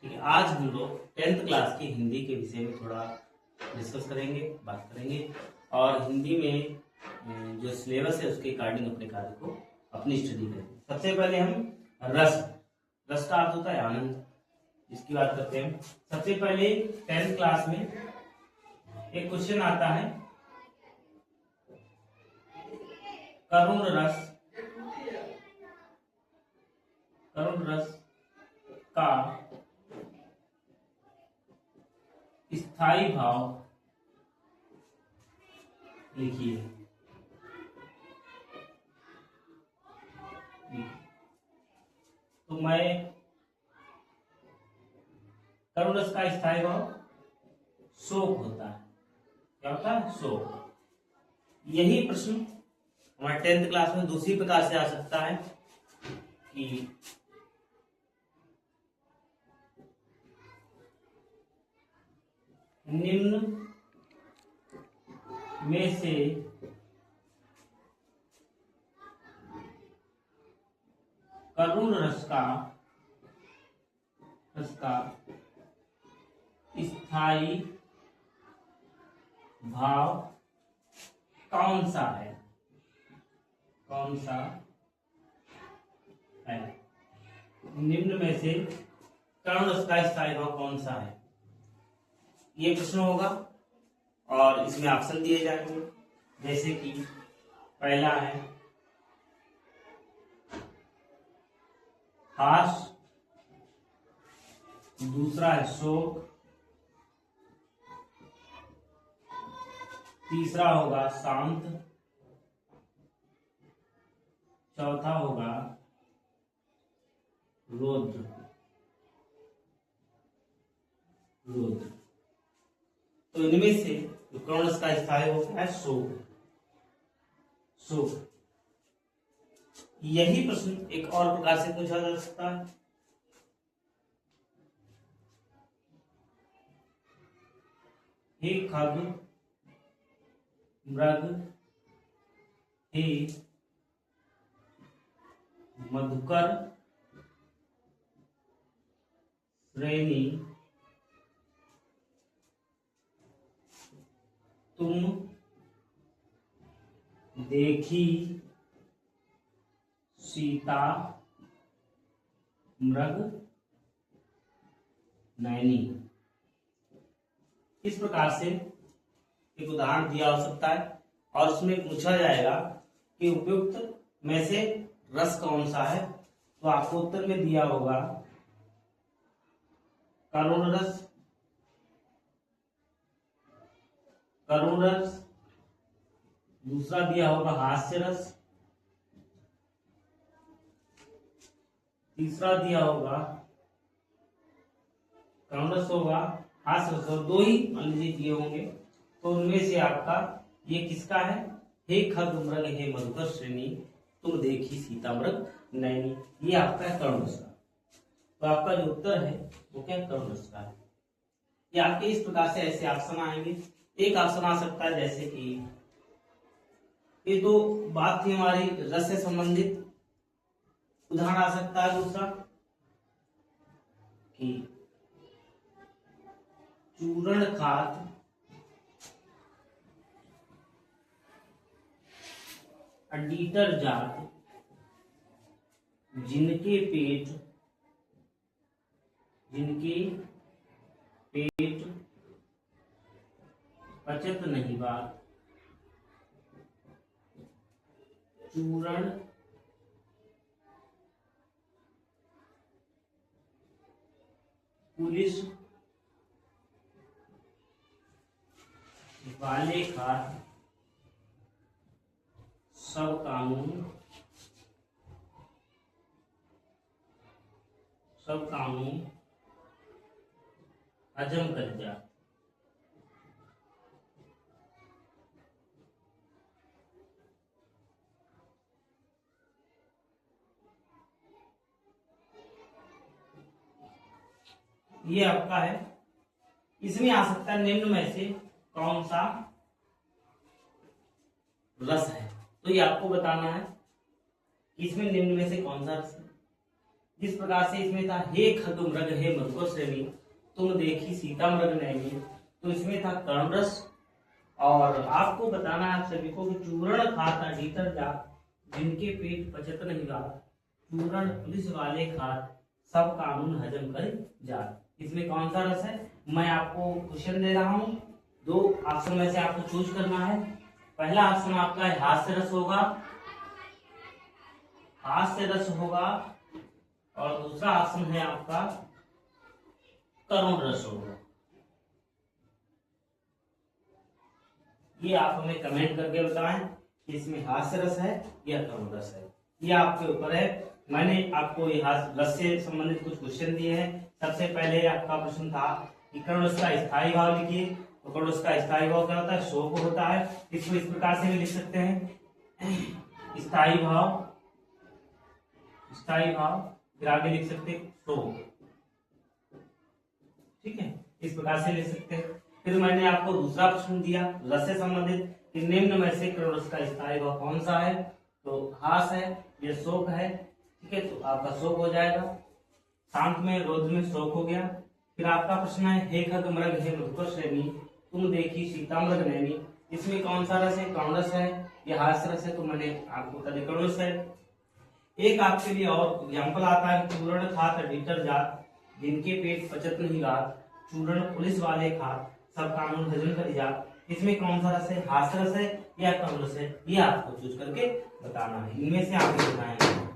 ठीक है, आज हम लोग 10th क्लास की हिंदी के विषय में थोड़ा डिस्कस करेंगे, बात करेंगे और हिंदी में जो सिलेबस है उसके अकॉर्डिंग अपने कार्य को अपनी स्टडी करेंगे। सबसे पहले हम रस रस का अर्थ होता है आनंद, इसकी बात करते हैं। सबसे पहले 10th क्लास में एक क्वेश्चन आता है, करुण रस का स्थायी भाव लिखिए। तो मैं करुण रस का स्थायी भाव शोक होता है। क्या होता है? शोक। यही प्रश्न हमारे 10th क्लास में दूसरी प्रकार से आ सकता है कि निम्न में से करुण रस का स्थायी भाव कौन सा है? निम्न में से करुण रस का स्थायी भाव कौन सा है? ये प्रश्न होगा और इसमें ऑप्शन दिए जाएंगे, जैसे कि पहला है हास, दूसरा है शोक, तीसरा होगा शांत, चौथा होगा रौद्र। तो इनमें से जो करुण रस का स्थायी होता है शोक। यही प्रश्न एक और प्रकार से पूछा जा सकता है, हे खग मृग, हे मधुकर श्रेणी, तुम देखी सीता मृग नैनी। इस प्रकार से एक उदाहरण दिया हो सकता है और उसमें पूछा जाएगा कि उपयुक्त में से रस कौन सा है। तो आपको उत्तर में दिया होगा करुण रस, दूसरा दिया होगा हास्य रस, तीसरा दिया होगा करुण रस होगा, हास्य रस, और दो ही मान लीजिए दिए होंगे। तो उनमें से आपका ये किसका है? हे खग मृग, हे मधुकर श्रेणी, तुम देखी सीता मृग नैनी। ये आपका है करुण रस का। तो आपका जो उत्तर है वो क्या करुण रस का है। ये आपके इस प्रकार से ऐसे ऑप्शन आएंगे। एक ऑप्शन आ सकता है जैसे कि ये तो बात थी हमारी रस से संबंधित। उदाहरण आ सकता है दूसरा कि चूर्ण खात अडीटर जात, जिनके पेट पचत नहीं बात, चूरण पुलिस वाले खात, सब कानून हजम कर जा। ये आपका है। इसमें आ सकता है निम्न में से कौन सा रस है। तो ये आपको बताना है कि इसमें निम्न में से कौन सा रस है। जिस प्रकार से इसमें था हे खग मृग हे मधुकर श्रेणी तुम देखी सीता मृग नैनी, तो इसमें था कर्ण रस। और आपको बताना है आप सभी को कि चूरण खाता भीतर जा जिनके पेट पचत नहीं गात, चूरण पुलिस वाले खात सब कानून हजम कर जात। इसमें कौन सा रस है? मैं आपको क्वेश्चन दे रहा हूं, दो ऑप्शन में से आपको चूज करना है। पहला ऑप्शन आपका है हास्य रस होगा, हास्य रस होगा, और दूसरा ऑप्शन है आपका करुण रस होगा। ये आप हमें कमेंट करके बताएं कि इसमें हास्य रस है या करुण रस है, ये आपके ऊपर है। मैंने आपको यहाँ रस से संबंधित कुछ क्वेश्चन दिए हैं। सबसे पहले आपका प्रश्न था कि करुण रस का स्थायी भाव लिखिए। तो करुण रस का स्थायी भाव क्या होता है? शोक होता है। इसको इस प्रकार से भी लिख सकते हैं, स्थायी भाव, स्थायी भाव, फिर आगे लिख सकते हैं शोक। ठीक है, इस प्रकार से लिख सकते हैं। फिर मैंने आपको दूसरा प्रश्न दिया रस से संबंधित कि निम्न में से करुण रस का स्थायी भाव कौन सा है? तो हास है या शोक है। ठीक है, तो आपका शोक हो जाएगा। शांत में रोध में शोक हो गया। फिर आपका प्रश्न है हे खग मृग हे मधुकर श्रेणी तुम देखी सीता मृग नैनी, इसमें कौन सा रस है? करुण रस है या हास्य रस है? तो मैंने आपको बता दिया करुण रस है। एक आपके लिए और एग्जाम्पल आता है चूरण खात भीतर जात जिनके पेट पचत नहीं गात, चूरण पुलिस वाले खात सब कानून हजम कर जात। इसमें कौन सा रस है? हास्य रस है या करुण रस है? ये आपको चूज करके बताना है। इनमें से आप बताएं।